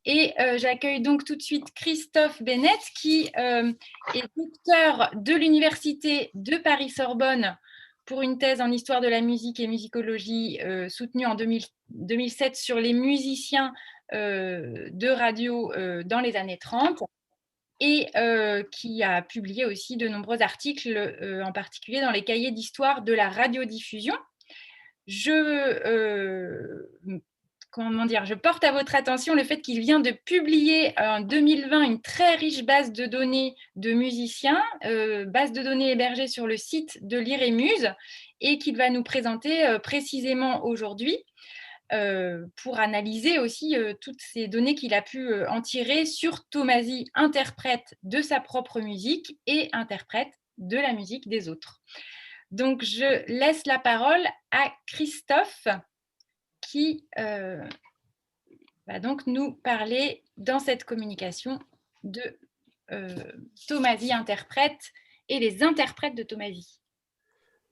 Et j'accueille donc tout de suite Christophe Bennett, qui est docteur de l'Université de Paris-Sorbonne pour une thèse en histoire de la musique et musicologie soutenue en 2007 sur les musiciens de radio dans les années 30 et qui a publié aussi de nombreux articles, en particulier dans les cahiers d'histoire de la radiodiffusion. Je porte à votre attention le fait qu'il vient de publier en 2020 une très riche base de données de musiciens, base de données hébergée sur le site de l'IREMUSE, et qu'il va nous présenter précisément aujourd'hui pour analyser aussi toutes ces données qu'il a pu en tirer sur Tomasi, interprète de sa propre musique et interprète de la musique des autres. Donc, je laisse la parole à Christophe qui va donc nous parler dans cette communication de Tomasi interprète et les interprètes de Tomasi.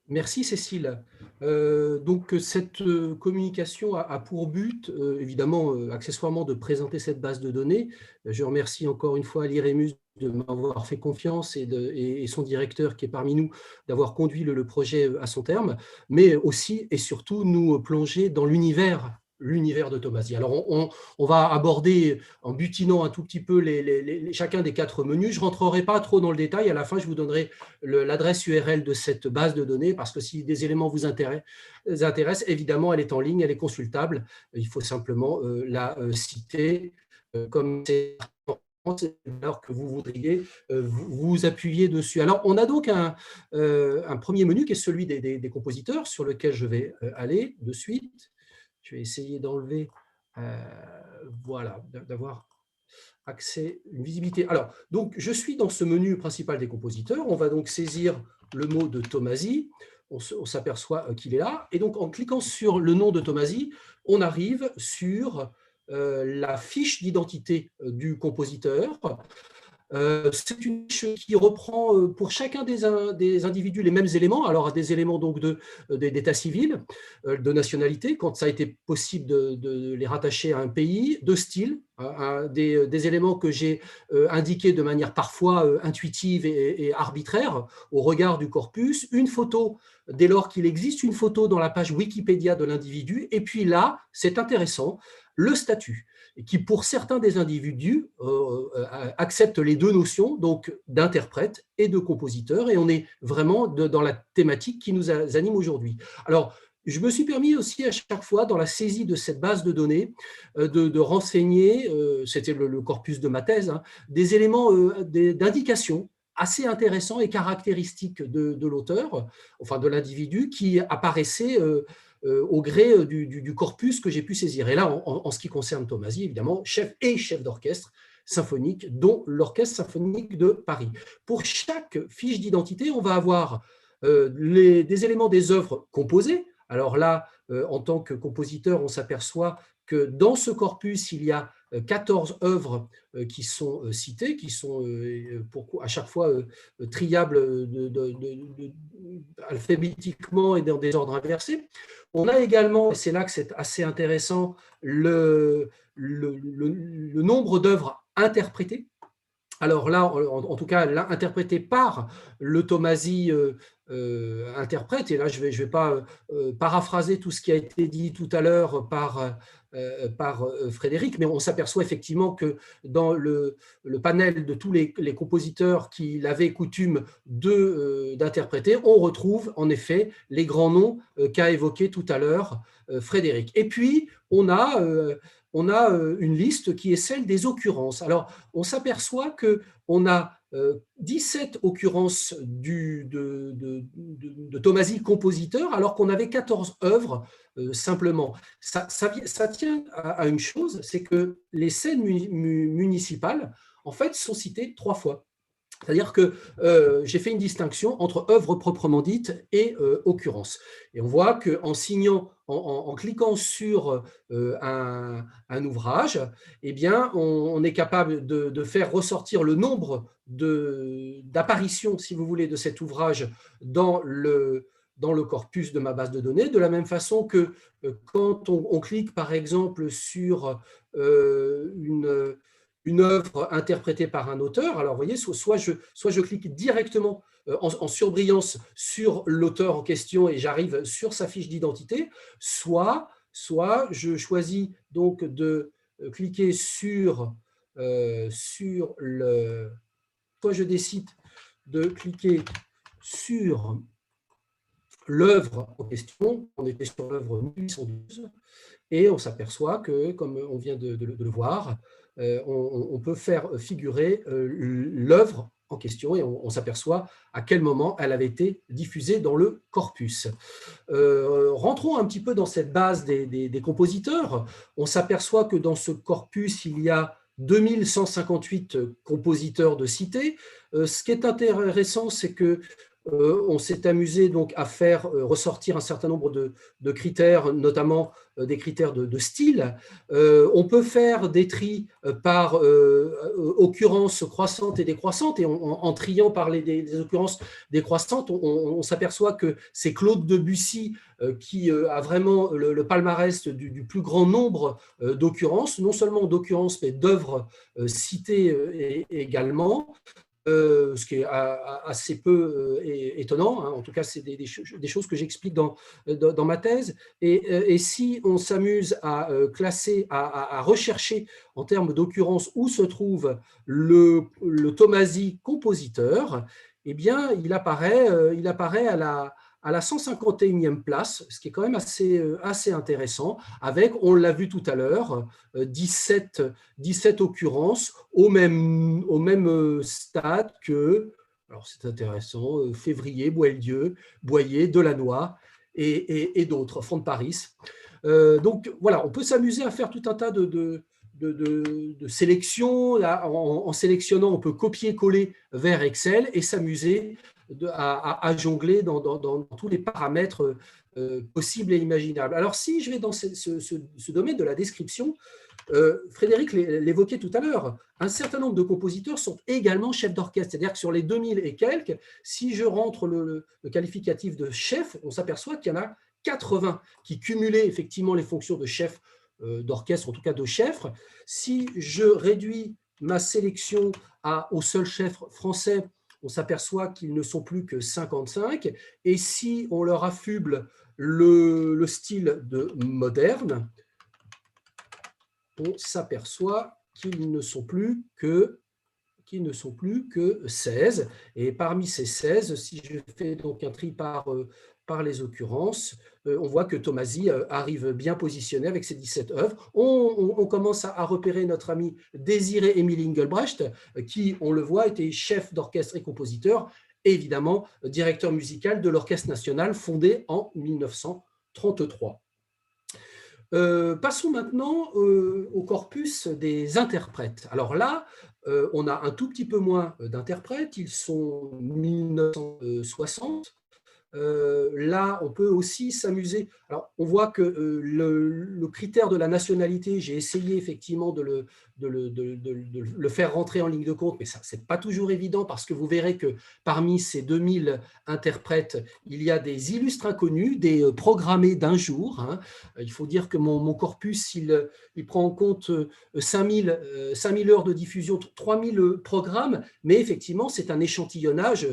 Merci Cécile. Donc cette communication a pour but, évidemment, accessoirement, de présenter cette base de données. Je remercie encore une fois l'IREMUS de m'avoir fait confiance et son directeur qui est parmi nous d'avoir conduit le projet à son terme, mais aussi et surtout nous plonger dans l'univers de Tomasi. Alors, on va aborder, en butinant un tout petit peu chacun des 4 menus. Je ne rentrerai pas trop dans le détail. À la fin, je vous donnerai l'adresse URL de cette base de données, parce que si des éléments vous intéressent, évidemment, elle est en ligne, elle est consultable. Il faut simplement la citer comme c'est alors que vous voudriez vous appuyer dessus. Alors, on a donc un premier menu qui est celui des compositeurs, sur lequel je vais aller de suite. Je vais essayer d'enlever, voilà, d'avoir accès, une visibilité. Alors, donc, je suis dans ce menu principal des compositeurs. On va donc saisir le mot de Tomasi. On s'aperçoit qu'il est là. Et donc, en cliquant sur le nom de Tomasi, on arrive sur la fiche d'identité du compositeur. C'est une fiche qui reprend pour chacun des individus les mêmes éléments, alors des éléments donc d'état civil, de nationalité, quand ça a été possible de les rattacher à un pays, de style, des éléments que j'ai indiqués de manière parfois intuitive et arbitraire au regard du corpus, une photo dès lors qu'il existe, une photo dans la page Wikipédia de l'individu, et puis là, c'est intéressant, le statut, qui pour certains des individus accepte les deux notions, donc d'interprète et de compositeur, et on est vraiment dans la thématique qui nous anime aujourd'hui. Alors, je me suis permis aussi à chaque fois, dans la saisie de cette base de données, de renseigner, c'était le corpus de ma thèse, hein, des éléments d'indication assez intéressants et caractéristiques de l'auteur, enfin de l'individu, qui apparaissaient au gré du corpus que j'ai pu saisir. Et là, en ce qui concerne Tomasi, évidemment, chef d'orchestre symphonique, dont l'Orchestre symphonique de Paris. Pour chaque fiche d'identité, on va avoir des éléments des œuvres composées. Alors là, en tant que compositeur, on s'aperçoit que dans ce corpus, il y a 14 œuvres qui sont citées, qui sont à chaque fois triables alphabétiquement et dans des ordres inversés. On a également, et c'est là que c'est assez intéressant, le nombre d'œuvres interprétées. Alors là, en tout cas, là, interprété par le Tomasi interprète, et là je vais pas paraphraser tout ce qui a été dit tout à l'heure par Frédéric, mais on s'aperçoit effectivement que dans le panel de tous les compositeurs qu'il avait coutume d'interpréter, on retrouve en effet les grands noms qu'a évoqués tout à l'heure Frédéric. Et puis, on a une liste qui est celle des occurrences. Alors, on s'aperçoit qu'on a 17 occurrences de Tomasi compositeur, alors qu'on avait 14 œuvres simplement. Ça tient à une chose, c'est que les scènes municipales, en fait, sont citées 3 fois. C'est-à-dire que j'ai fait une distinction entre œuvre proprement dite et occurrence. Et on voit qu'en signant, en cliquant sur un ouvrage, eh bien, on est capable de faire ressortir le nombre d'apparitions, si vous voulez, de cet ouvrage dans le corpus de ma base de données, de la même façon que quand on clique, par exemple, sur une une œuvre interprétée par un auteur. Alors, vous voyez, soit je clique directement en surbrillance sur l'auteur en question et j'arrive sur sa fiche d'identité, soit je choisis donc de cliquer sur le… Soit je décide de cliquer sur l'œuvre en question, on était sur l'œuvre 1812, et on s'aperçoit que, comme on vient de le voir, on peut faire figurer l'œuvre en question et on s'aperçoit à quel moment elle avait été diffusée dans le corpus. Rentrons un petit peu dans cette base des compositeurs. On s'aperçoit que dans ce corpus, il y a 2158 compositeurs de cités. Ce qui est intéressant, c'est que on s'est amusé donc à faire ressortir un certain nombre de critères, notamment des critères de style. On peut faire des tris par occurrence croissante et décroissante, et en triant par des occurrences décroissantes, on s'aperçoit que c'est Claude Debussy qui a vraiment le palmarès du plus grand nombre d'occurrences, non seulement d'occurrences, mais d'œuvres citées également. Ce qui est assez peu étonnant, hein. En tout cas, c'est des choses que j'explique dans ma thèse. Et si on s'amuse à classer, à rechercher en termes d'occurrence où se trouve le Tomasi compositeur, eh bien, il apparaît à la 151e place, ce qui est quand même assez intéressant, avec, on l'a vu tout à l'heure, 17 occurrences au même stade que, alors c'est intéressant, Février, Boyer, Delannoy et d'autres, Fond de Paris. Donc voilà, on peut s'amuser à faire tout un tas de sélections. Là, en sélectionnant, on peut copier-coller vers Excel et s'amuser à jongler dans tous les paramètres possibles et imaginables. Alors, si je vais dans ce domaine de la description, Frédéric l'évoquait tout à l'heure, un certain nombre de compositeurs sont également chefs d'orchestre. C'est-à-dire que sur les 2000 et quelques, si je rentre le qualificatif de chef, on s'aperçoit qu'il y en a 80 qui cumulaient effectivement les fonctions de chef d'orchestre, en tout cas de chef. Si je réduis ma sélection au seul chef français, on s'aperçoit qu'ils ne sont plus que 55. Et si on leur affuble le style de moderne, on s'aperçoit qu'ils ne sont plus que 16. Et parmi ces 16, si je fais donc un tri par les occurrences, on voit que Tomasi arrive bien positionné avec ses 17 œuvres. On commence à repérer notre ami Désiré-Émile Engelbrecht, qui, on le voit, était chef d'orchestre et compositeur, et évidemment directeur musical de l'Orchestre national fondé en 1933. Passons maintenant au corpus des interprètes. Alors là, on a un tout petit peu moins d'interprètes, ils sont 1960. Là, on peut aussi s'amuser. Alors, on voit que le critère de la nationalité, j'ai essayé effectivement de le faire rentrer en ligne de compte, mais ça, c'est pas toujours évident parce que vous verrez que parmi ces 2000 interprètes, il y a des illustres inconnus, des programmés d'un jour, hein. Il faut dire que mon corpus, il prend en compte 5000 heures de diffusion, 3000 programmes, mais effectivement, c'est un échantillonnage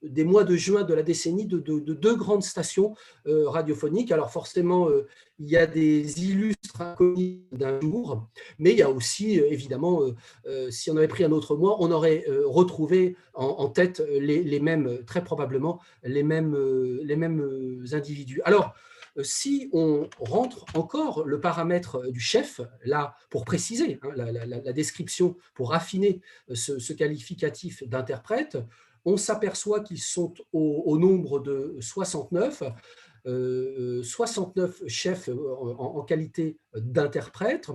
des mois de juin de la décennie de deux grandes stations radiophoniques. Alors forcément, il y a des illustres inconnus d'un jour, mais il y a aussi, évidemment, si on avait pris un autre mois, on aurait retrouvé en tête les mêmes, très probablement, les mêmes individus. Alors, si on rentre encore le paramètre du chef, là, pour préciser hein, la description, pour affiner ce qualificatif d'interprète, on s'aperçoit qu'ils sont au nombre de 69, 69 chefs en qualité d'interprète.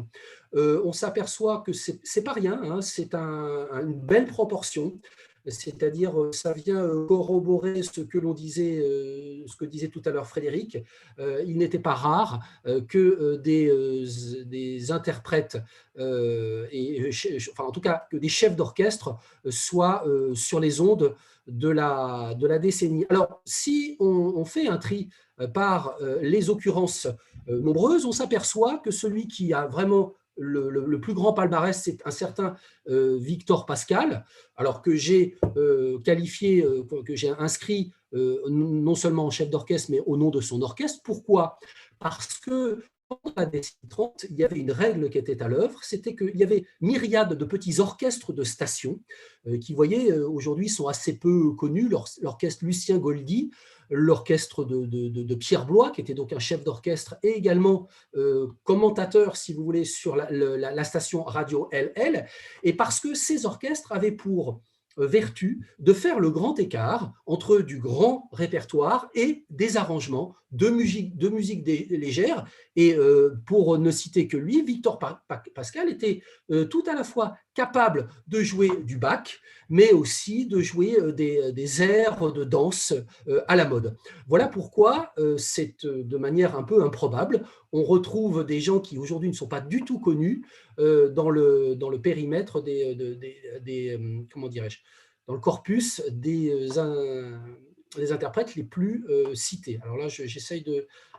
On s'aperçoit que ce n'est pas rien, hein, c'est une belle proportion. C'est-à-dire, ça vient corroborer ce que disait tout à l'heure Frédéric. Il n'était pas rare que des interprètes, enfin en tout cas que des chefs d'orchestre soient sur les ondes de la décennie. Alors, si on fait un tri par les occurrences nombreuses, on s'aperçoit que celui qui a vraiment le plus grand palmarès, c'est un certain Victor Pascal, alors que j'ai qualifié, que j'ai inscrit non seulement en chef d'orchestre, mais au nom de son orchestre. Pourquoi? Parce que pendant la décennie 30, il y avait une règle qui était à l'œuvre, c'était qu'il y avait myriade de petits orchestres de stations qui, vous voyez, aujourd'hui sont assez peu connus. L'orchestre Lucien Goldy, l'orchestre de Pierre Blois, qui était donc un chef d'orchestre et également commentateur, si vous voulez, sur la station radio LL, et parce que ces orchestres avaient pour vertu de faire le grand écart entre du grand répertoire et des arrangements de musique légère. Et pour ne citer que lui, Victor Pascal était tout à la fois capable de jouer du Bach, mais aussi de jouer des airs de danse à la mode. Voilà pourquoi c'est de manière un peu improbable, on retrouve des gens qui aujourd'hui ne sont pas du tout connus dans le périmètre comment dirais-je, dans le corpus des interprètes les plus cités. Alors là, j'essaye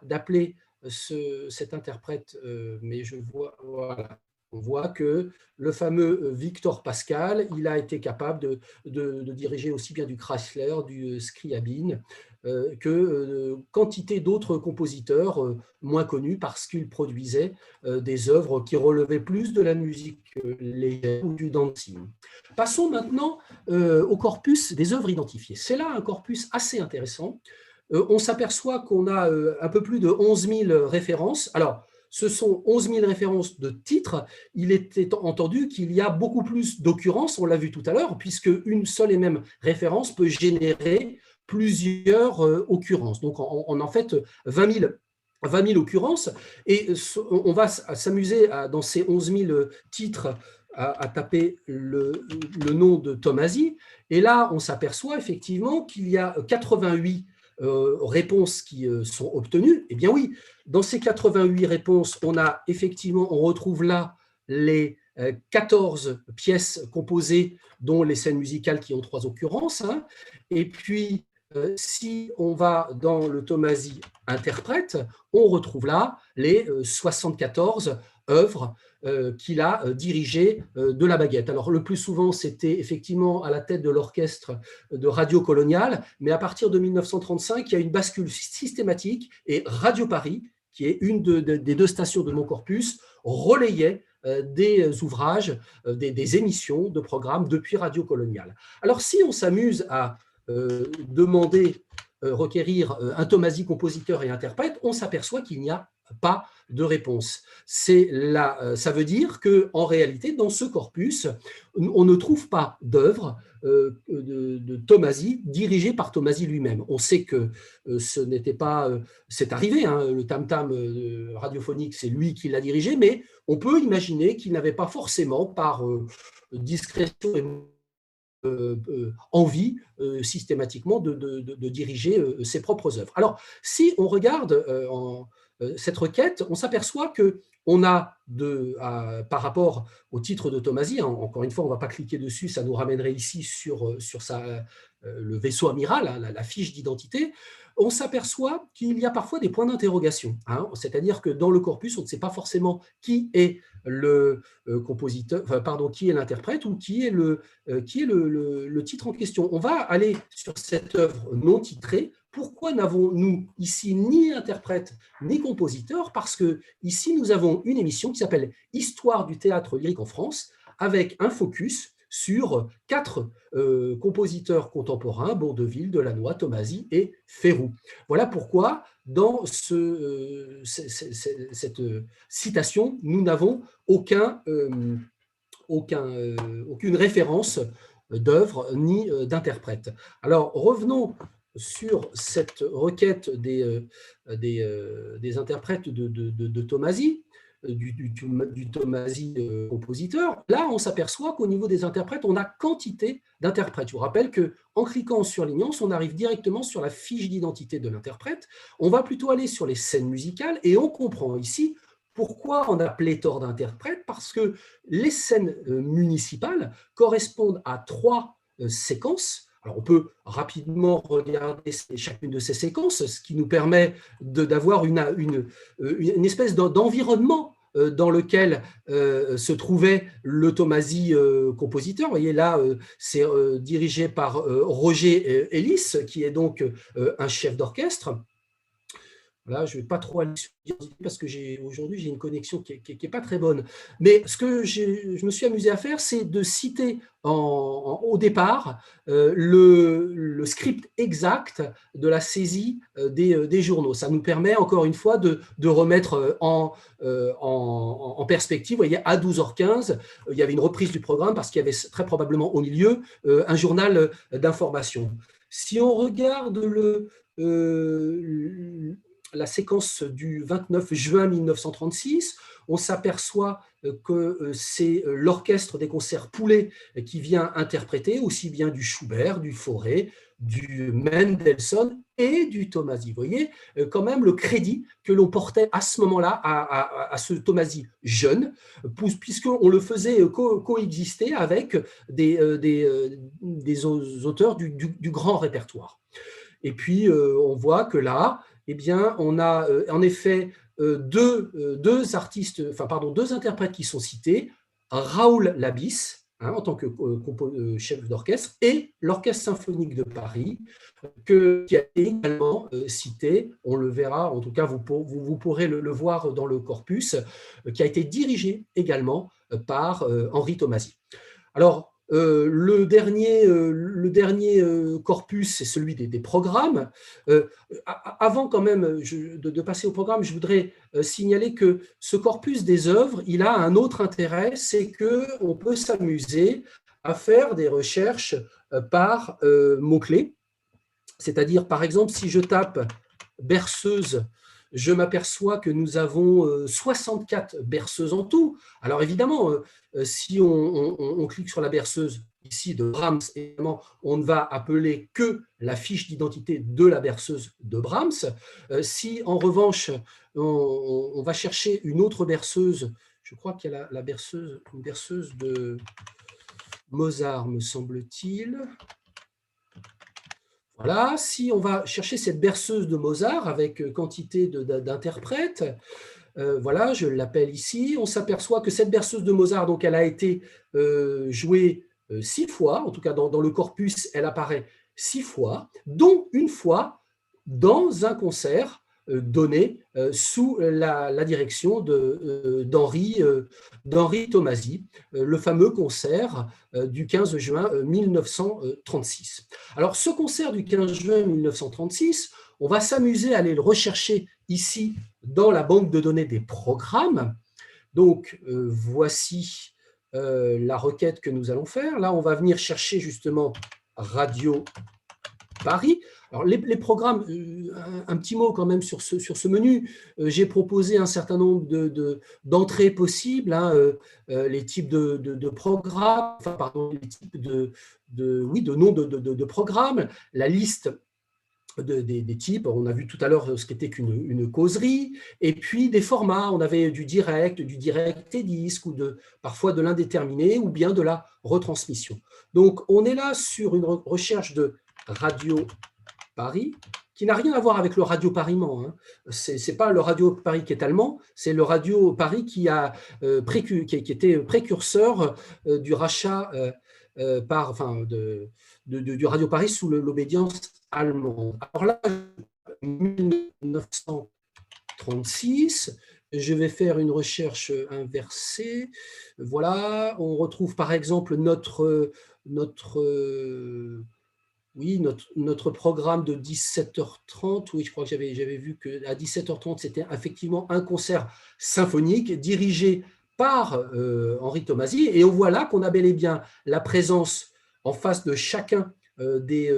d'appeler cet interprète, mais je vois, voilà. On voit que le fameux Victor Pascal, il a été capable de diriger aussi bien du Chrysler, du Scriabine, que quantité d'autres compositeurs moins connus parce qu'ils produisaient des œuvres qui relevaient plus de la musique légère ou du dancing. Passons maintenant au corpus des œuvres identifiées. C'est là un corpus assez intéressant. On s'aperçoit qu'on a un peu plus de 11 000 références. Alors, ce sont 11 000 références de titres. Il était entendu qu'il y a beaucoup plus d'occurrences, on l'a vu tout à l'heure, puisque une seule et même référence peut générer plusieurs occurrences. Donc, en fait 20 000 occurrences. Et on va s'amuser dans ces 11 000 titres à taper le nom de Tomasi. Et là, on s'aperçoit effectivement qu'il y a 88 réponses qui sont obtenues. Eh bien oui, dans ces 88 réponses, on retrouve là les 14 pièces composées, dont les scènes musicales qui ont 3 occurrences. Hein. Et puis, si on va dans le Tomasi interprète, on retrouve là les 74 œuvres qu'il a dirigées de la baguette. Alors, le plus souvent, c'était effectivement à la tête de l'orchestre de Radio Coloniale, mais à partir de 1935, il y a une bascule systématique et Radio Paris, qui est une des 2 stations de mon corpus, relayait des ouvrages, des émissions de programmes depuis Radio Coloniale. Alors, si on s'amuse à requérir un Tomasi compositeur et interprète, on s'aperçoit qu'il n'y a pas de réponse. Ça veut dire qu'en réalité, dans ce corpus, on ne trouve pas d'œuvre de Tomasi dirigée par Tomasi lui-même. On sait que ce n'était pas... c'est arrivé, hein, le tam-tam radiophonique, c'est lui qui l'a dirigé, mais on peut imaginer qu'il n'avait pas forcément, par discrétion et envie systématiquement de diriger ses propres œuvres. Alors, si on regarde cette requête, on s'aperçoit qu'on a, par rapport au titre de Tomasi, hein, encore une fois, on ne va pas cliquer dessus, ça nous ramènerait ici sur le vaisseau amiral, hein, la fiche d'identité, on s'aperçoit qu'il y a parfois des points d'interrogation. Hein, c'est-à-dire que dans le corpus, on ne sait pas forcément qui est le compositeur, qui est l'interprète ou qui est le titre en question. On va aller sur cette œuvre non titrée. Pourquoi n'avons-nous ici ni interprète ni compositeur? Parce que ici, nous avons une émission qui s'appelle Histoire du théâtre lyrique en France, avec un focus sur 4 compositeurs contemporains, Bourdeville, Delannoy, Tomasi et Ferrou. Voilà pourquoi, dans cette citation, nous n'avons aucune référence d'œuvre ni d'interprète. Alors, revenons sur cette requête des interprètes de Tomasi, du Tomasi compositeur. Là, on s'aperçoit qu'au niveau des interprètes, on a quantité d'interprètes. Je vous rappelle qu'en cliquant sur Lignance, on arrive directement sur la fiche d'identité de l'interprète. On va plutôt aller sur les scènes musicales et on comprend ici pourquoi on a pléthore d'interprètes, parce que les scènes municipales correspondent à 3 séquences. Alors, on peut rapidement regarder chacune de ces séquences, ce qui nous permet d'avoir une espèce d'environnement dans lequel se trouvait le Tomasi compositeur. Vous voyez là, c'est dirigé par Roger Ellis, qui est donc un chef d'orchestre. Là, je ne vais pas trop aller sur l'identité parce que aujourd'hui, j'ai une connexion qui n'est pas très bonne. Mais ce que je me suis amusé à faire, c'est de citer au départ le script exact de la saisie des journaux. Ça nous permet, encore une fois, de remettre en perspective. Vous voyez, à 12h15, il y avait une reprise du programme parce qu'il y avait très probablement au milieu un journal d'information. Si on regarde la séquence du 29 juin 1936, on s'aperçoit que c'est l'orchestre des concerts Poulet qui vient interpréter aussi bien du Schubert, du Fauré, du Mendelssohn et du Tomasi. Vous voyez quand même le crédit que l'on portait à ce moment-là à ce Tomasi jeune, puisqu'on le faisait coexister avec des auteurs du grand répertoire. Et puis, on voit que là, eh bien, on a en effet deux interprètes qui sont cités, Raoul Labis, en tant que chef d'orchestre, et l'Orchestre symphonique de Paris, qui a été également cité, on le verra, en tout cas vous pourrez le voir dans le corpus, qui a été dirigé également par Henri Tomasi. Alors, le dernier corpus, c'est celui des programmes. Avant quand même de passer au programme, je voudrais signaler que ce corpus des œuvres, il a un autre intérêt, c'est qu'on peut s'amuser à faire des recherches par mots-clés. C'est-à-dire, par exemple, si je tape berceuse, je m'aperçois que nous avons 64 berceuses en tout. Alors évidemment, si on clique sur la berceuse ici de Brahms, évidemment, on ne va appeler que la fiche d'identité de la berceuse de Brahms. Si en revanche, on va chercher une autre berceuse, je crois qu'il y a une berceuse de Mozart, me semble-t-il. Voilà, si on va chercher cette berceuse de Mozart avec quantité d'interprètes, voilà, je l'appelle ici, on s'aperçoit que cette berceuse de Mozart, donc elle a été jouée 6 fois, en tout cas dans le corpus, elle apparaît 6 fois, dont une fois dans un concert donné sous la direction d'Henri Tomasi, le fameux concert du 15 juin 1936. Alors, ce concert du 15 juin 1936, on va s'amuser à aller le rechercher ici dans la banque de données des programmes. Donc, voici la requête que nous allons faire. Là, on va venir chercher justement Radio Paris. Alors, les programmes, un petit mot quand même sur ce menu. J'ai proposé un certain nombre d'entrées possibles, les types de programmes, enfin, pardon, les types de noms de programmes, la liste des types. On a vu tout à l'heure ce qu'était qu'une causerie, et puis des formats. On avait du direct et disque, ou parfois de l'indéterminé, ou bien de la retransmission. Donc, on est là sur une recherche de Radio Paris, qui n'a rien à voir avec le Radio Paris-Mans. Ce n'est pas le Radio Paris qui est allemand, c'est le Radio Paris qui était précurseur du rachat du Radio Paris sous l'obédience allemande. Alors là, 1936, je vais faire une recherche inversée. Voilà, on retrouve par exemple notre programme de 17h30, oui, je crois que j'avais vu qu'à 17h30, c'était effectivement un concert symphonique dirigé par Henri Tomasi, et on voit là qu'on a bel et bien la présence en face de chacun des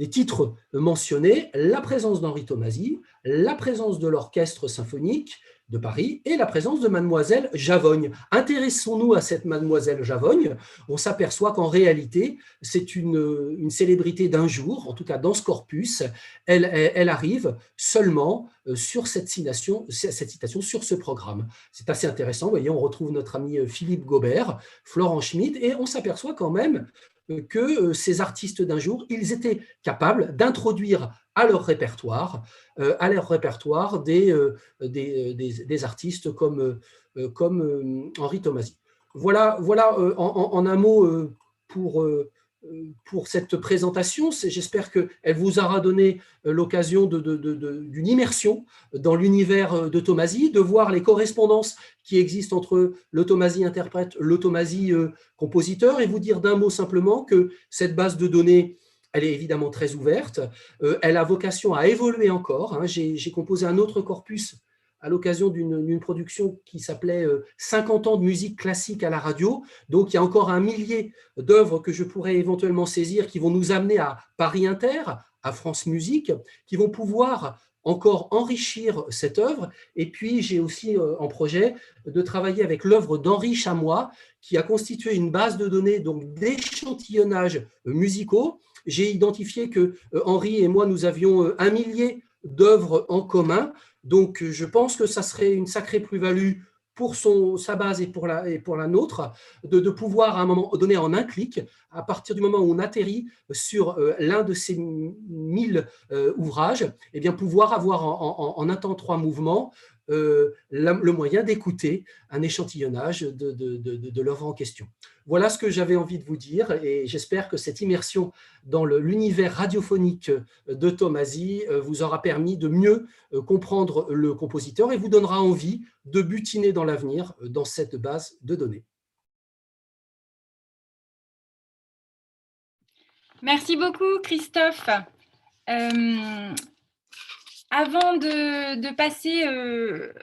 titres mentionnés, la présence d'Henri Tomasi, la présence de l'Orchestre symphonique de Paris et la présence de Mademoiselle Javogne. Intéressons-nous à cette Mademoiselle Javogne. On s'aperçoit qu'en réalité, c'est une célébrité d'un jour, en tout cas dans ce corpus. Elle arrive seulement sur cette citation, sur ce programme. C'est assez intéressant. Vous voyez, on retrouve notre ami Philippe Gobert, Florent Schmitt, et on s'aperçoit quand même que ces artistes d'un jour, ils étaient capables d'introduire à leur répertoire des artistes comme Henri Tomasi. Voilà en un mot pour cette présentation. J'espère qu'elle vous aura donné l'occasion d'une immersion dans l'univers de Tomasi, de voir les correspondances qui existent entre le Tomasi interprète, le Tomasi compositeur, et vous dire d'un mot simplement que cette base de données, elle est évidemment très ouverte, elle a vocation à évoluer encore. J'ai composé un autre corpus à l'occasion d'une production qui s'appelait 50 ans de musique classique à la radio. Donc, il y a encore un millier d'œuvres que je pourrais éventuellement saisir qui vont nous amener à Paris Inter, à France Musique, qui vont pouvoir encore enrichir cette œuvre. Et puis, j'ai aussi en projet de travailler avec l'œuvre d'Henri Chamois, qui a constitué une base de données d'échantillonnages musicaux. J'ai identifié que Henri et moi, nous avions un millier d'œuvres en commun. Donc, je pense que ça serait une sacrée plus-value pour sa base et pour la nôtre, de pouvoir à un moment donné, en un clic, à partir du moment où on atterrit sur l'un de ces 1000 ouvrages, eh bien, pouvoir avoir en un temps 3 mouvements le moyen d'écouter un échantillonnage de l'œuvre en question. Voilà ce que j'avais envie de vous dire, et j'espère que cette immersion dans l'univers radiophonique de Tomasi vous aura permis de mieux comprendre le compositeur et vous donnera envie de butiner dans l'avenir dans cette base de données. Merci beaucoup, Christophe. Avant de passer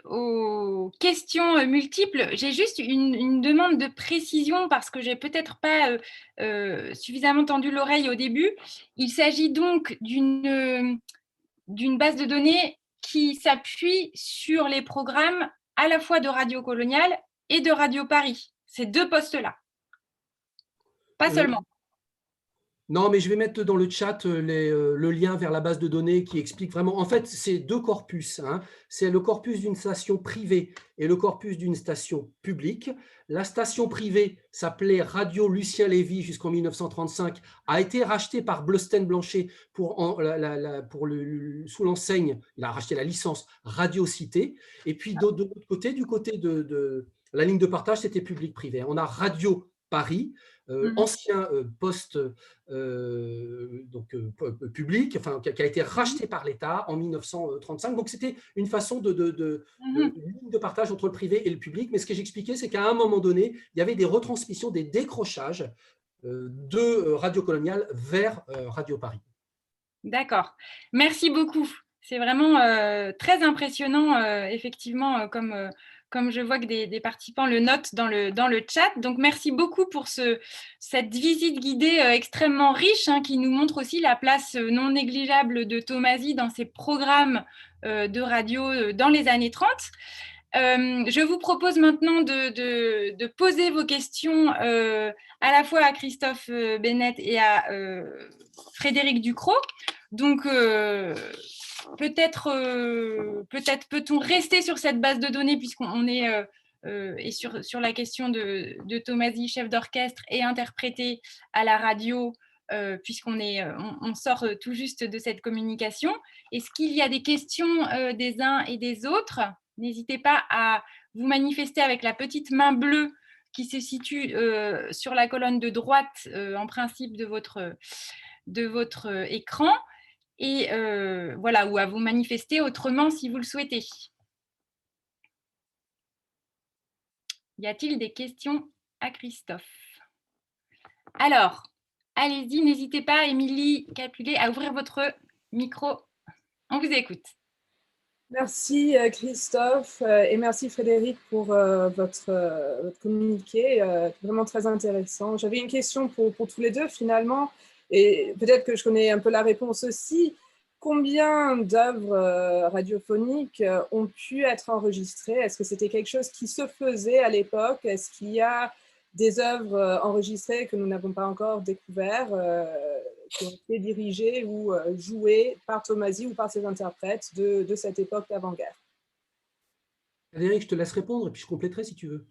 aux questions multiples, j'ai juste une demande de précision parce que j'ai peut-être pas suffisamment tendu l'oreille au début. Il s'agit donc d'une base de données qui s'appuie sur les programmes à la fois de Radio Coloniale et de Radio Paris. Ces deux postes-là. Pas seulement. Non, mais je vais mettre dans le chat le lien vers la base de données qui explique vraiment. En fait, c'est deux corpus. C'est le corpus d'une station privée et le corpus d'une station publique. La station privée s'appelait Radio Lucien Lévy jusqu'en 1935, a été rachetée par Bleustein Blanchet sous l'enseigne, il a racheté la licence Radio Cité. Et puis de l'autre côté, du côté de la ligne de partage, c'était public-privé. On a Radio Paris, ancien poste public, enfin, qui a été racheté par l'État en 1935. Donc, c'était une façon de ligne de partage entre le privé et le public. Mais ce que j'expliquais, c'est qu'à un moment donné, il y avait des retransmissions, des décrochages de Radio Coloniale vers Radio Paris. D'accord. Merci beaucoup. C'est vraiment très impressionnant, effectivement, comme je vois que des participants le notent dans le chat. Donc, merci beaucoup pour cette visite guidée extrêmement riche qui nous montre aussi la place non négligeable de Tomasi dans ses programmes de radio dans les années 30. Je vous propose maintenant de poser vos questions à la fois à Christophe Bennett et à Frédéric Ducrot. Donc, peut-être peut-on rester sur cette base de données puisqu'on est et sur la question de Tomasi, chef d'orchestre et interprété à la radio, puisqu'on sort tout juste de cette communication. Est-ce qu'il y a des questions des uns et des autres? N'hésitez pas à vous manifester avec la petite main bleue qui se situe sur la colonne de droite, en principe, de votre écran. Et voilà, ou à vous manifester autrement si vous le souhaitez. Y a-t-il des questions à Christophe? Alors, allez-y, n'hésitez pas, Émilie Capulet, à ouvrir votre micro. On vous écoute. Merci Christophe et merci Frédéric pour votre communiqué, vraiment très intéressant. J'avais une question pour tous les deux finalement, et peut-être que je connais un peu la réponse aussi. Combien d'œuvres radiophoniques ont pu être enregistrées? Est-ce que c'était quelque chose qui se faisait à l'époque? Est-ce qu'il y a des œuvres enregistrées que nous n'avons pas encore découvertes, qui ont été dirigées ou jouées par Tomasi ou par ses interprètes de cette époque d'avant-guerre? Frédéric, je te laisse répondre et puis je compléterai si tu veux.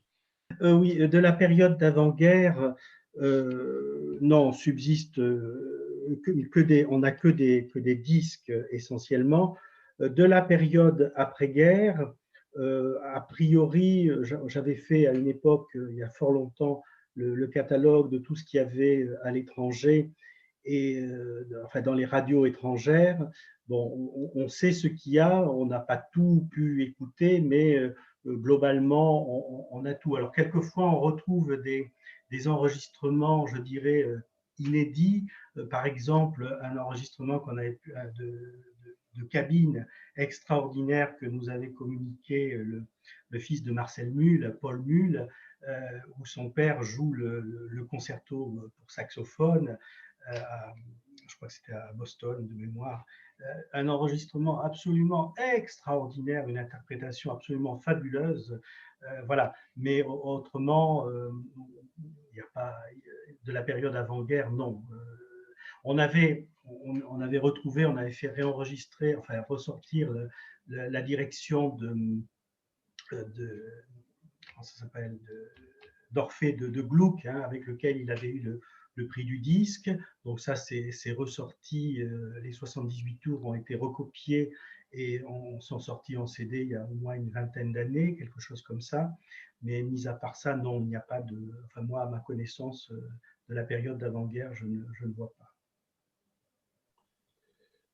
Oui, de la période d'avant-guerre, Non, subsiste on n'a que des disques essentiellement. De la période après-guerre, a priori, j'avais fait à une époque, il y a fort longtemps, le catalogue de tout ce qu'il y avait à l'étranger et enfin dans les radios étrangères. Bon, on sait ce qu'il y a, on n'a pas tout pu écouter, mais globalement, on a tout. Alors, quelquefois, on retrouve des enregistrements, je dirais, inédits. Par exemple, un enregistrement qu'on avait pu, de cabine extraordinaire que nous avait communiqué le fils de Marcel Mull, Paul Mull, où son père joue le concerto pour saxophone, je crois que c'était à Boston de mémoire, un enregistrement absolument extraordinaire, une interprétation absolument fabuleuse, voilà. Mais autrement, il n'y a pas de la période avant-guerre, non. On avait retrouvé, on avait fait réenregistrer, enfin ressortir la direction comment ça s'appelle, d'Orphée de Gluck, hein, avec lequel il avait eu le prix du disque. Donc ça, c'est ressorti, les 78 tours ont été recopiés et sont sortis en CD il y a au moins une vingtaine d'années, quelque chose comme ça. Mais mis à part ça, non, il n'y a pas de... Enfin, moi, à ma connaissance de la période d'avant-guerre, je ne vois pas.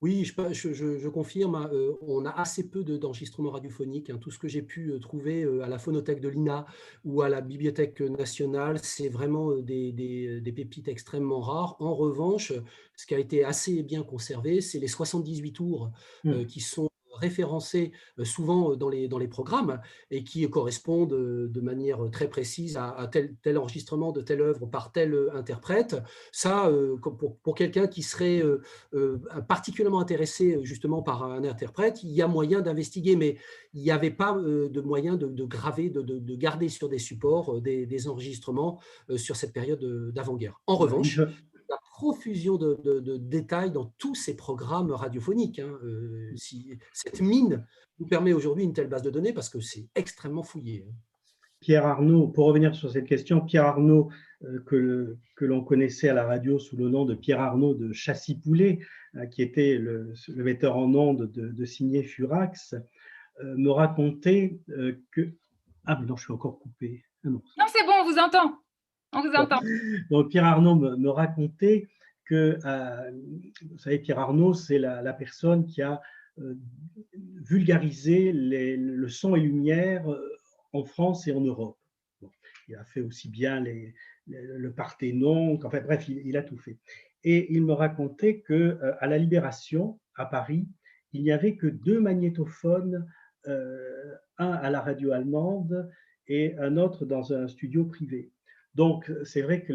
Oui, je confirme, hein, on a assez peu d'enregistrements radiophoniques, hein. Tout ce que j'ai pu trouver à la phonothèque de l'INA ou à la Bibliothèque nationale, c'est vraiment des pépites extrêmement rares. En revanche, ce qui a été assez bien conservé, c'est les 78 tours qui sont référencés souvent dans les programmes et qui correspondent de manière très précise à tel enregistrement de telle œuvre par tel interprète. Ça, pour quelqu'un qui serait particulièrement intéressé justement par un interprète, il y a moyen d'investiguer, mais il n'y avait pas de moyen de graver, de garder sur des supports des enregistrements sur cette période d'avant-guerre. En revanche, la profusion de détails dans tous ces programmes radiophoniques, hein, cette mine nous permet aujourd'hui une telle base de données parce que c'est extrêmement fouillé. Pierre Arnaud, pour revenir sur cette question, Pierre Arnaud, que l'on connaissait à la radio sous le nom de Pierre Arnaud de Chassy-Poulet, qui était le metteur en ondes de Signé Furax, me racontait que... Ah, mais non, je suis encore coupé. Ah, non, c'est bon, on vous entend. On vous entend. Donc, Pierre Arnaud me racontait que, vous savez, Pierre Arnaud, c'est la personne qui a vulgarisé le son et lumière en France et en Europe. Bon, il a fait aussi bien le Parthénon, enfin bref, il a tout fait. Et il me racontait qu'à la Libération, à Paris, il n'y avait que 2 magnétophones, un à la radio allemande et un autre dans un studio privé. Donc, c'est vrai que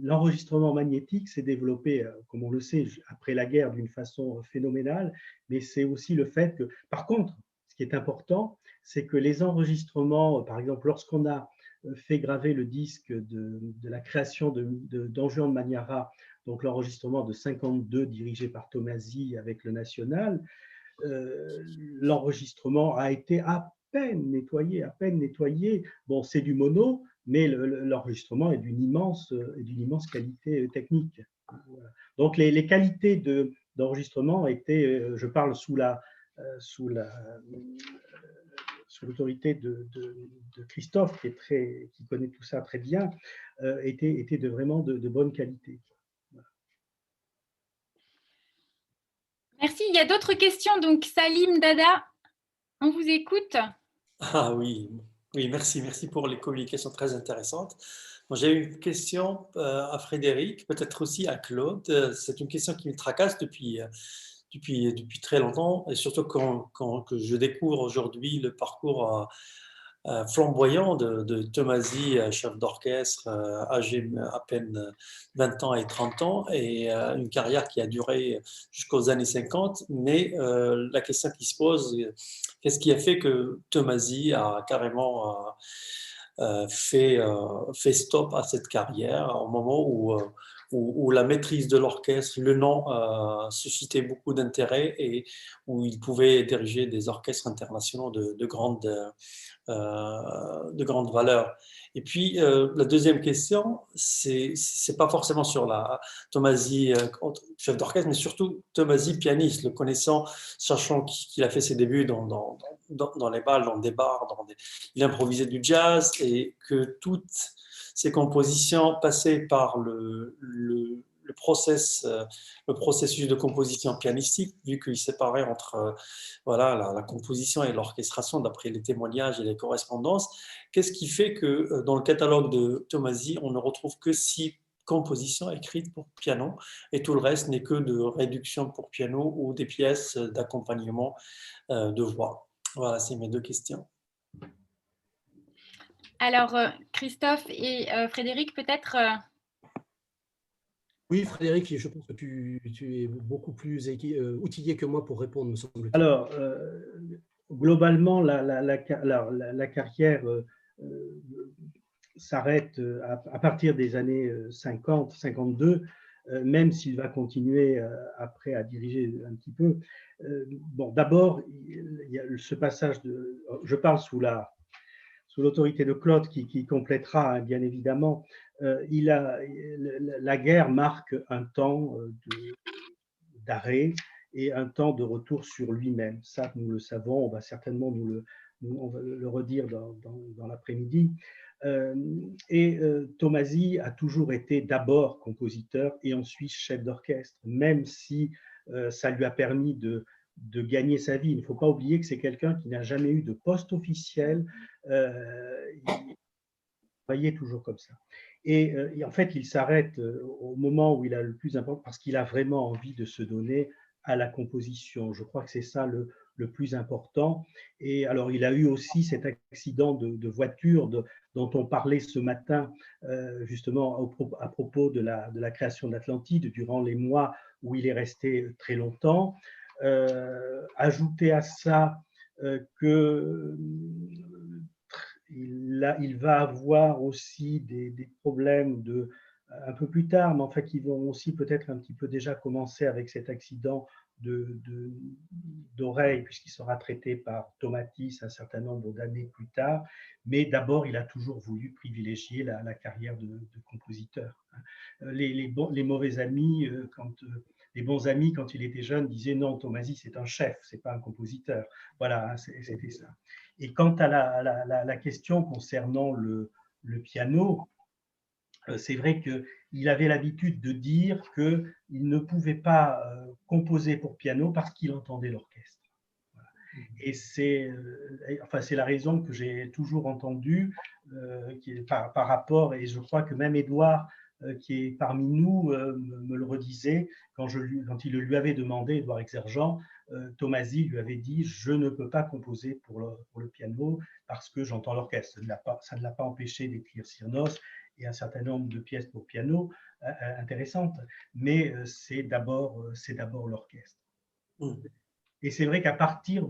l'enregistrement magnétique s'est développé, comme on le sait, après la guerre d'une façon phénoménale, mais c'est aussi le fait que, par contre, ce qui est important, c'est que les enregistrements, par exemple, lorsqu'on a fait graver le disque de la création d'En Juan de Magnara, donc l'enregistrement de 52 dirigé par Tomasi avec le National, l'enregistrement a été à peine nettoyé. Bon, c'est du mono, mais l'enregistrement est d'une immense qualité technique. Voilà. Donc les qualités d'enregistrement étaient, je parle sous l'autorité de Christophe, qui connaît tout ça très bien, étaient vraiment de bonne qualité. Voilà. Merci. Il y a d'autres questions. Donc, Salim, Dada, on vous écoute. Ah oui, merci pour les communications très intéressantes. Bon, j'ai une question à Frédéric, peut-être aussi à Claude. C'est une question qui me tracasse depuis très longtemps, et surtout quand je découvre aujourd'hui le parcours flamboyant de Tomasi, chef d'orchestre, âgé à peine 20 ans et 30 ans, et une carrière qui a duré jusqu'aux années 50. Mais la question qui se pose, qu'est-ce qui a fait que Tomasi a carrément fait stop à cette carrière au moment où la maîtrise de l'orchestre, le nom suscitait beaucoup d'intérêt et où il pouvait diriger des orchestres internationaux de de grande valeur. Et puis, la deuxième question, c'est pas forcément sur la Tomasi chef d'orchestre, mais surtout Tomasi pianiste, le connaissant, sachant qu'il a fait ses débuts dans les bals, dans des bars, il improvisait du jazz et que toutes ses compositions passaient par le processus de composition pianistique, vu qu'il séparait entre voilà, la composition et l'orchestration d'après les témoignages et les correspondances. Qu'est-ce qui fait que dans le catalogue de Tomasi, on ne retrouve que 6 compositions écrites pour piano et tout le reste n'est que de réduction pour piano ou des pièces d'accompagnement de voix? Voilà, c'est mes 2 questions. Alors, Christophe et Frédéric, peut-être Oui, Frédéric, je pense que tu es beaucoup plus outillé que moi pour répondre, me semble-t-il. Alors, globalement, la carrière s'arrête à partir des années 50, 52, même s'il va continuer après à diriger un petit peu. Bon, d'abord, il y a ce passage je parle sous l'autorité de Claude qui complétera, hein, bien évidemment. La guerre marque un temps d'arrêt et un temps de retour sur lui-même. Ça, nous le savons, on va certainement on va le redire dans l'après-midi. Tomasi a toujours été d'abord compositeur et ensuite chef d'orchestre, même si ça lui a permis de gagner sa vie. Il ne faut pas oublier que c'est quelqu'un qui n'a jamais eu de poste officiel. Il travaillait toujours comme ça. Et en fait, il s'arrête au moment où il a le plus important parce qu'il a vraiment envie de se donner à la composition. Je crois que c'est ça le plus important. Et alors, il a eu aussi cet accident de voiture dont on parlait ce matin, justement à propos de la création d'Atlantide, durant les mois où il est resté très longtemps. Ajouter à ça il va avoir aussi des problèmes un peu plus tard, mais en fait, qui vont aussi peut-être un petit peu déjà commencer avec cet accident d'oreille, puisqu'il sera traité par Tomatis un certain nombre d'années plus tard. Mais d'abord, il a toujours voulu privilégier la carrière de compositeur. Les mauvais amis, les bons amis, quand il était jeune, disaient non, Tomasi, c'est un chef, c'est pas un compositeur. Voilà, c'était ça. Et quant à la question concernant le piano, c'est vrai qu'il avait l'habitude de dire qu'il ne pouvait pas composer pour piano parce qu'il entendait l'orchestre. Voilà. Et c'est la raison que j'ai toujours entendue par rapport, et je crois que même Édouard, qui est parmi nous, me le redisait quand il le lui avait demandé, Édouard Exergent, Tomasi lui avait dit « Je ne peux pas composer pour le piano parce que j'entends l'orchestre ». Ça ne l'a pas empêché d'écrire Cyrnos et un certain nombre de pièces pour piano intéressantes, mais c'est d'abord l'orchestre. Et c'est vrai qu'à partir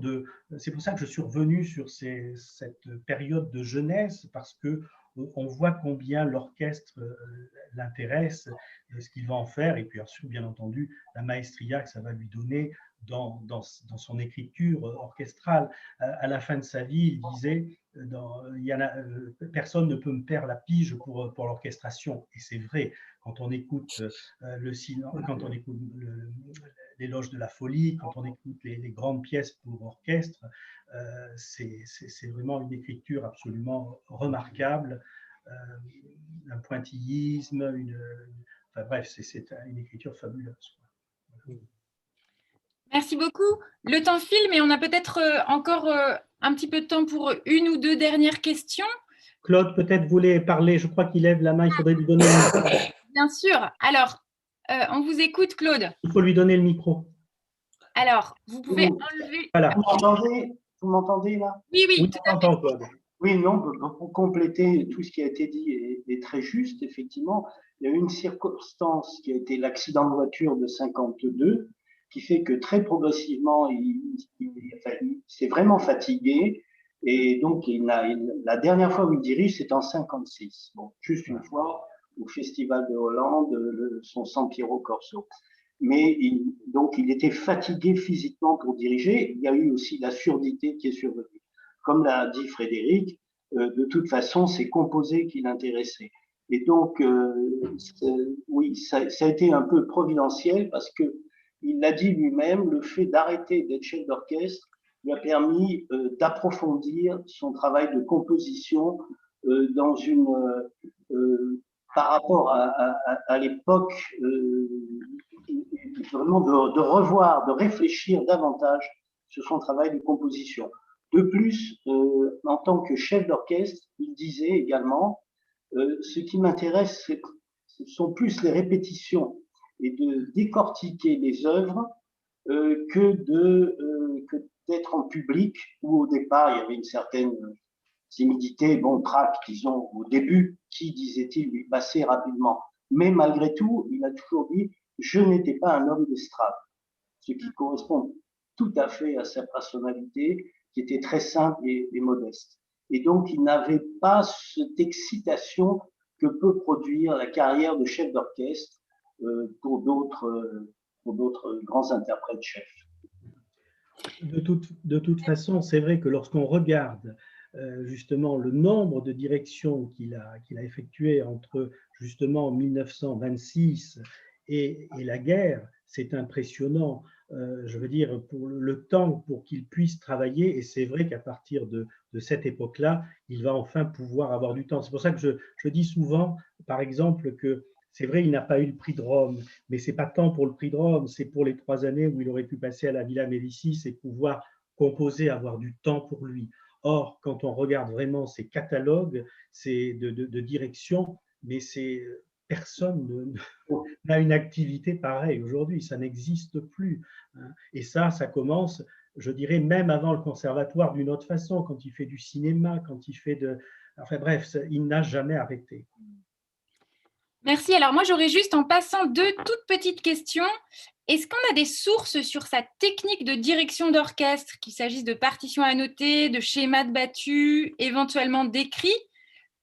c'est pour ça que je suis revenu sur cette période de jeunesse, parce qu'on voit combien l'orchestre l'intéresse, ce qu'il va en faire, et puis bien entendu la maestria que ça va lui donner dans son écriture orchestrale. À la fin de sa vie, il disait personne ne peut me perdre la pige pour l'orchestration. Et c'est vrai, quand on écoute l'éloge de la folie, quand on écoute les grandes pièces pour orchestre, c'est vraiment une écriture absolument remarquable, un pointillisme, bref, c'est une écriture fabuleuse. Merci beaucoup. Le temps file, mais on a peut-être encore un petit peu de temps pour une ou deux dernières questions. Claude, peut-être voulait parler, je crois qu'il lève la main, il faudrait lui donner le micro. Bien sûr. Alors, on vous écoute, Claude. Il faut lui donner le micro. Alors, vous pouvez enlever… Voilà. Vous m'entendez là? Oui, Oui, tout à fait, Claude. Oui, non, pour compléter tout ce qui a été dit est très juste, effectivement. Il y a eu une circonstance qui a été l'accident de voiture de 52, qui fait que très progressivement, il s'est vraiment fatigué. Et donc, la dernière fois où il dirige, c'est en 56. Bon, juste une fois au Festival de Hollande, son San Piero Corso. Mais donc, il était fatigué physiquement pour diriger. Il y a eu aussi la surdité qui est survenue. comme l'a dit Frédéric, de toute façon, c'est composé qui l'intéressait. Et donc, oui, ça a été un peu providentiel parce que il l'a dit lui-même, le fait d'arrêter d'être chef d'orchestre lui a permis d'approfondir son travail de composition dans une, par rapport à l'époque, vraiment de revoir, de réfléchir davantage sur son travail de composition. De plus, en tant que chef d'orchestre, il disait également ce qui m'intéresse, ce sont plus les répétitions et de décortiquer les œuvres que d'être en public où au départ il y avait une certaine timidité, bon, trac, disons, au début, qui, disait-il, lui passait rapidement. Mais malgré tout, il a toujours dit « je n'étais pas un homme d'estrade », ce qui correspond tout à fait à sa personnalité, qui était très simple et modeste. Et donc, il n'avait pas cette excitation que peut produire la carrière de chef d'orchestre pour d'autres grands interprètes chefs. De toute façon, c'est vrai que lorsqu'on regarde justement le nombre de directions qu'il a effectuées entre justement 1926 et la guerre, c'est impressionnant. Je veux dire, pour le temps pour qu'il puisse travailler, et c'est vrai qu'à partir de cette époque-là, il va enfin pouvoir avoir du temps. C'est pour ça que je dis souvent, par exemple, que c'est vrai, il n'a pas eu le prix de Rome, mais ce n'est pas tant pour le prix de Rome, c'est pour les 3 années où il aurait pu passer à la Villa Médicis et pouvoir composer, avoir du temps pour lui. Or, quand on regarde vraiment ces catalogues de direction, mais personne n'a une activité pareille aujourd'hui, ça n'existe plus. Et ça commence, je dirais, même avant le conservatoire d'une autre façon, quand il fait du cinéma, quand il fait Enfin bref, il n'a jamais arrêté. Merci. Alors moi, j'aurais juste en passant 2 toutes petites questions. Est-ce qu'on a des sources sur sa technique de direction d'orchestre, qu'il s'agisse de partitions à noter, de schémas de battus, éventuellement d'écrits,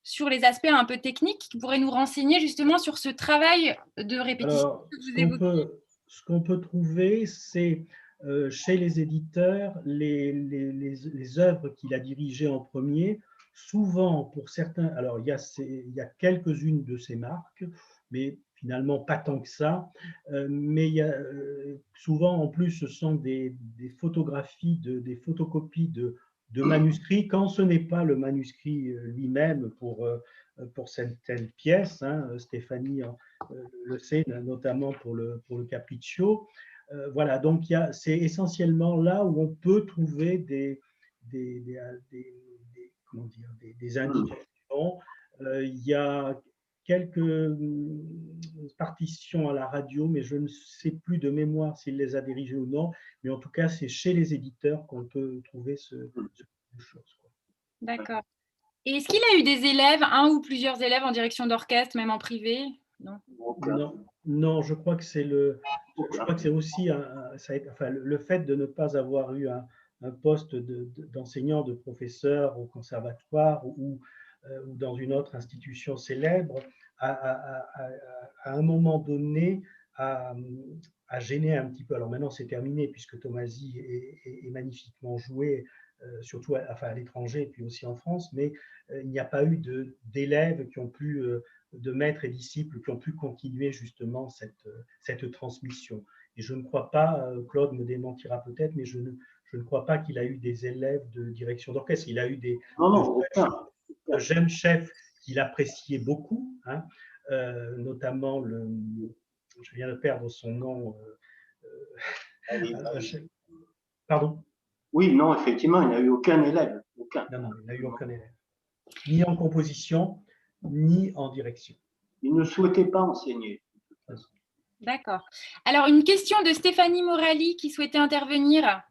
sur les aspects un peu techniques, qui pourraient nous renseigner justement sur ce travail de répétition que vous évoquez? Ce qu'on peut trouver, c'est chez les éditeurs, les œuvres qu'il a dirigées en premier, souvent pour certains, alors il y a quelques-unes de ces marques, mais finalement pas tant que ça, mais il y a, souvent en plus ce sont des photographies, des photocopies de manuscrits, quand ce n'est pas le manuscrit lui-même pour cette telle pièce, hein, Stéphanie le sait, notamment pour le Capriccio. Voilà, donc c'est essentiellement là où on peut trouver des indications. Il y a quelques partitions à la radio, mais je ne sais plus de mémoire s'il les a dirigées ou non, mais en tout cas, c'est chez les éditeurs qu'on peut trouver ce genre de choses. D'accord. Et est-ce qu'il a eu des élèves, un ou plusieurs élèves en direction d'orchestre, même en privé? Non, je crois que c'est aussi le fait de ne pas avoir eu un poste d'enseignant, de professeur au conservatoire ou dans une autre institution célèbre, à un moment donné, à gêner un petit peu. Alors maintenant, c'est terminé puisque Tomasi est magnifiquement joué, surtout à l'étranger et puis aussi en France, mais il n'y a pas eu d'élèves qui ont pu, de maîtres et disciples qui ont pu continuer justement cette transmission. Et je ne crois pas, Claude me démentira peut-être, mais je ne crois pas qu'il a eu des élèves de direction d'orchestre. Il a eu de jeunes chefs qu'il appréciait beaucoup, hein, notamment je viens de perdre son nom. Pardon? Oui, non, effectivement, il n'a eu aucun élève. Aucun. Non, il n'a eu aucun élève. Ni en composition, ni en direction. Il ne souhaitait pas enseigner. D'accord. Alors, une question de Stéphanie Morali qui souhaitait intervenir.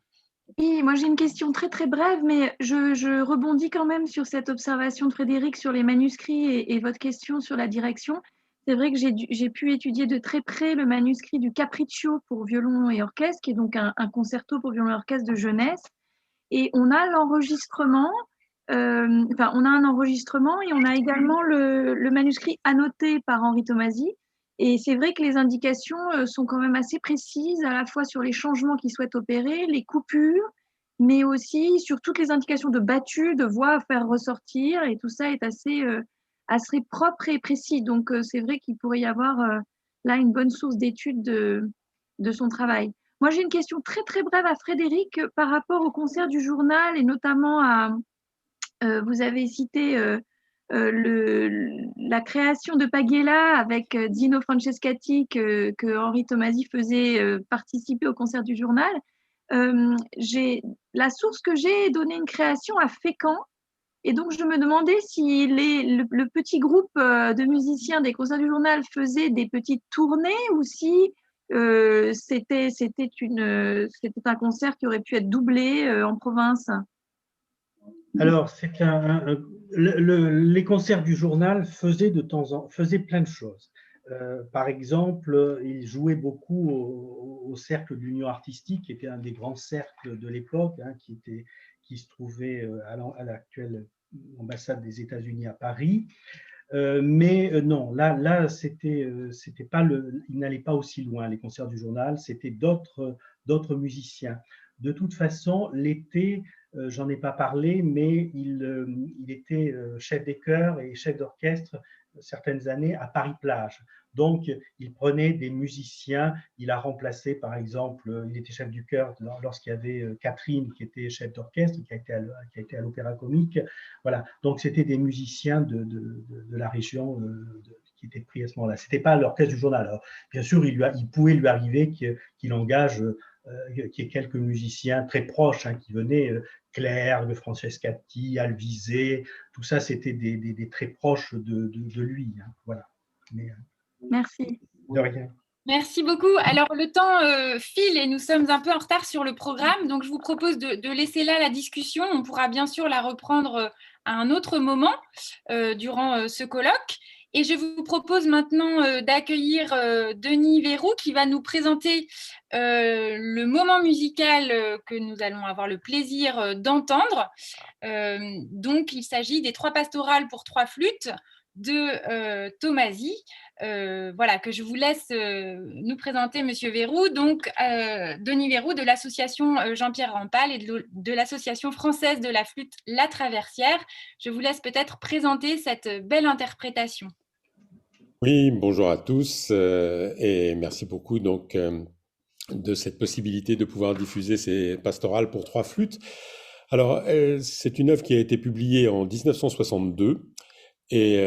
Oui, moi j'ai une question très très brève, mais je rebondis quand même sur cette observation de Frédéric sur les manuscrits et votre question sur la direction. C'est vrai que j'ai pu étudier de très près le manuscrit du Capriccio pour violon et orchestre, qui est donc un concerto pour violon et orchestre de jeunesse. Et on a l'enregistrement, on a un enregistrement et on a également le manuscrit annoté par Henri Tomasi. Et c'est vrai que les indications sont quand même assez précises, à la fois sur les changements qu'il souhaite opérer, les coupures, mais aussi sur toutes les indications de battu, de voix à faire ressortir, et tout ça est assez propre et précis. Donc, c'est vrai qu'il pourrait y avoir là une bonne source d'étude de son travail. Moi, j'ai une question très, très brève à Frédéric par rapport au concert du journal et notamment à, vous avez cité la création de Pagella avec Dino Francescati que Henri Tomasi faisait participer au concert du journal. La source que j'ai donné une création à Fécamp. Et donc, je me demandais si le petit groupe de musiciens des concerts du journal faisait des petites tournées ou si c'était un concert qui aurait pu être doublé en province. Alors, les concerts du journal faisaient plein de choses. Par exemple, ils jouaient beaucoup au cercle de l'Union artistique, qui était un des grands cercles de l'époque, hein, qui se trouvait à l'actuelle ambassade des États-Unis à Paris. Mais non, là c'était pas ils n'allaient pas aussi loin, les concerts du journal, c'était d'autres musiciens. De toute façon, l'été, j'en ai pas parlé, mais il était chef des chœurs et chef d'orchestre certaines années à Paris-Plage. Donc, il prenait des musiciens, il a remplacé, par exemple, il était chef du chœur lorsqu'il y avait Catherine qui était chef d'orchestre, qui a été à l'Opéra Comique. Voilà, donc c'était des musiciens de la région qui étaient pris à ce moment-là. Ce n'était pas l'orchestre du journal. Alors, bien sûr, il pouvait lui arriver qu'il engage qu'il y ait quelques musiciens très proches qui venaient, Clergue, Francescati, Alvise, tout ça, c'était des très proches de lui. Voilà. Mais, merci. De rien. Merci beaucoup. Alors, le temps file et nous sommes un peu en retard sur le programme. Donc, je vous propose de laisser là la discussion. On pourra bien sûr la reprendre à un autre moment durant ce colloque. Et je vous propose maintenant d'accueillir Denis Verrou qui va nous présenter le moment musical que nous allons avoir le plaisir d'entendre. Donc, il s'agit des 3 pastorales pour 3 flûtes de Tomasi. Voilà, que je vous laisse nous présenter Monsieur Verrou, donc Denis Verrou de l'association Jean-Pierre Rampal et de l'association française de la flûte La Traversière. Je vous laisse peut-être présenter cette belle interprétation. Oui, bonjour à tous et merci beaucoup donc de cette possibilité de pouvoir diffuser ces pastorales pour 3 flûtes. Alors, c'est une œuvre qui a été publiée en 1962. Et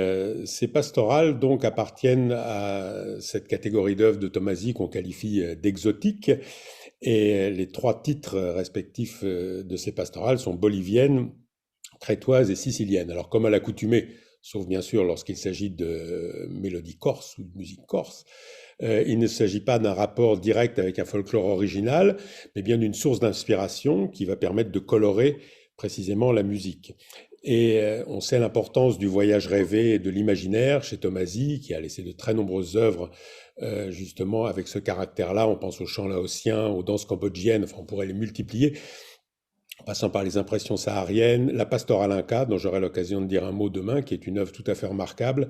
ces pastorales donc appartiennent à cette catégorie d'œuvres de Tomasi qu'on qualifie d'exotique. Et les 3 titres respectifs de ces pastorales sont boliviennes, crétoises et siciliennes. Alors comme à l'accoutumée, sauf bien sûr lorsqu'il s'agit de mélodie corse ou de musique corse, il ne s'agit pas d'un rapport direct avec un folklore original, mais bien d'une source d'inspiration qui va permettre de colorer précisément la musique. Et on sait l'importance du voyage rêvé et de l'imaginaire chez Tomasi, qui a laissé de très nombreuses œuvres justement avec ce caractère-là. On pense aux chants laotiens, aux danses cambodgiennes, enfin on pourrait les multiplier, en passant par les impressions sahariennes, la pastorale inca, dont j'aurai l'occasion de dire un mot demain, qui est une œuvre tout à fait remarquable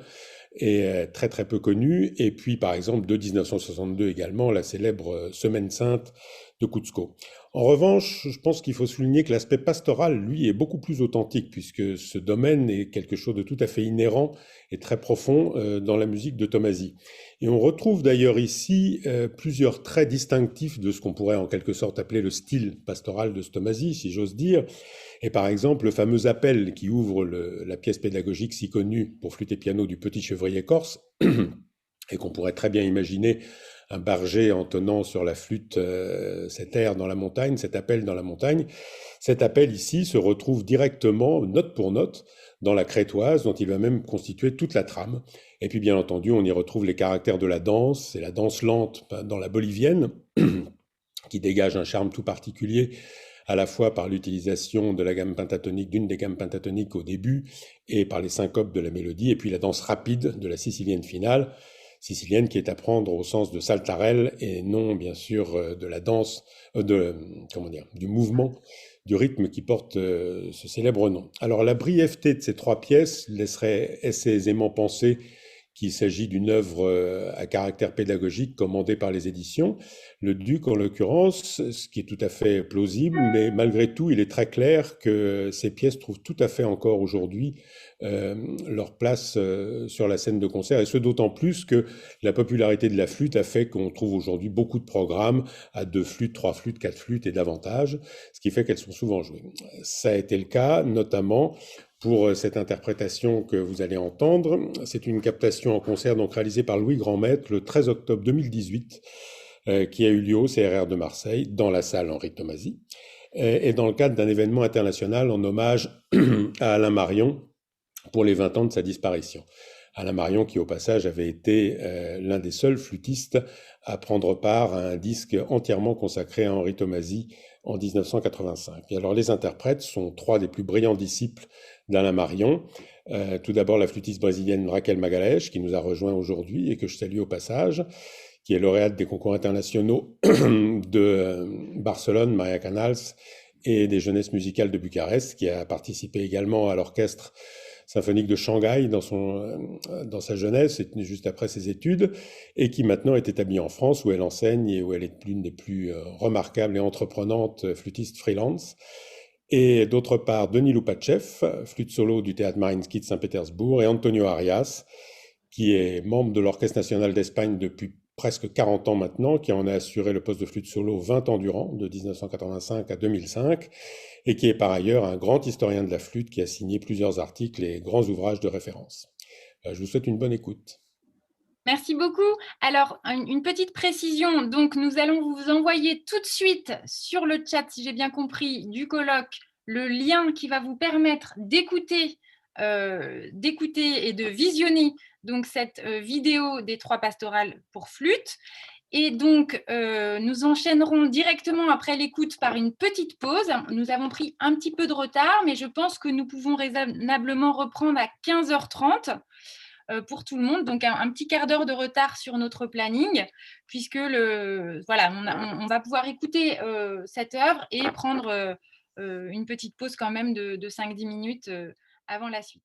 et très très peu connue. Et puis par exemple de 1962 également, la célèbre Semaine Sainte de Cuzco. En revanche, je pense qu'il faut souligner que l'aspect pastoral, lui, est beaucoup plus authentique, puisque ce domaine est quelque chose de tout à fait inhérent et très profond dans la musique de Tomasi. Et on retrouve d'ailleurs ici plusieurs traits distinctifs de ce qu'on pourrait en quelque sorte appeler le style pastoral de Tomasi, si j'ose dire. Et par exemple, le fameux appel qui ouvre la pièce pédagogique si connue pour flûte et piano du Petit Chevrier corse, et qu'on pourrait très bien imaginer un berger entonnant sur la flûte cet air dans la montagne, cet appel dans la montagne. Cet appel ici se retrouve directement, note pour note, dans la crétoise, dont il va même constituer toute la trame. Et puis bien entendu, on y retrouve les caractères de la danse, c'est la danse lente dans la bolivienne, qui dégage un charme tout particulier, à la fois par l'utilisation de la gamme pentatonique, d'une des gammes pentatoniques au début, et par les syncopes de la mélodie, et puis la danse rapide de la sicilienne finale, sicilienne qui est à prendre au sens de saltarelle et non bien sûr de la danse, du mouvement, du rythme qui porte ce célèbre nom. Alors la brièveté de ces 3 pièces laisserait assez aisément penser qu'il s'agit d'une œuvre à caractère pédagogique commandée par les éditions. Le Duc, en l'occurrence, ce qui est tout à fait plausible, mais malgré tout, il est très clair que ces pièces trouvent tout à fait encore aujourd'hui leur place sur la scène de concert, et ce d'autant plus que la popularité de la flûte a fait qu'on trouve aujourd'hui beaucoup de programmes à 2 flûtes, 3 flûtes, 4 flûtes et davantage, ce qui fait qu'elles sont souvent jouées. Ça a été le cas notamment pour cette interprétation que vous allez entendre. C'est une captation en concert donc réalisée par Louis Grandmaître le 13 octobre 2018, qui a eu lieu au CRR de Marseille, dans la salle Henri Tomasi, et dans le cadre d'un événement international en hommage à Alain Marion pour les 20 ans de sa disparition. Alain Marion, qui au passage avait été l'un des seuls flûtistes à prendre part à un disque entièrement consacré à Henri Tomasi en 1985. Et alors les interprètes sont 3 des plus brillants disciples d'Alain Marion. Tout d'abord la flûtiste brésilienne Raquel Magalhães, qui nous a rejoint aujourd'hui et que je salue au passage, qui est lauréate des concours internationaux de Barcelone, Maria Canals, et des Jeunesses musicales de Bucarest, qui a participé également à l'orchestre symphonique de Shanghai dans sa jeunesse, juste après ses études, et qui maintenant est établie en France, où elle enseigne et où elle est l'une des plus remarquables et entreprenantes flûtistes freelance. Et d'autre part, Denis Loupatchev, flûte solo du théâtre Mariinsky de Saint-Pétersbourg, et Antonio Arias, qui est membre de l'Orchestre national d'Espagne depuis presque 40 ans maintenant, qui en a assuré le poste de flûte solo 20 ans durant, de 1985 à 2005, et qui est par ailleurs un grand historien de la flûte qui a signé plusieurs articles et grands ouvrages de référence. Je vous souhaite une bonne écoute. Merci beaucoup. Alors, une petite précision. Donc, nous allons vous envoyer tout de suite sur le chat, si j'ai bien compris, du colloque, le lien qui va vous permettre d'écouter et de visionner donc cette vidéo des 3 pastorales pour flûte. Et donc, nous enchaînerons directement après l'écoute par une petite pause. Nous avons pris un petit peu de retard, mais je pense que nous pouvons raisonnablement reprendre à 15h30 pour tout le monde. Donc, un petit quart d'heure de retard sur notre planning, puisque voilà, on va pouvoir écouter cette œuvre et prendre une petite pause quand même de 5-10 minutes avant la suite.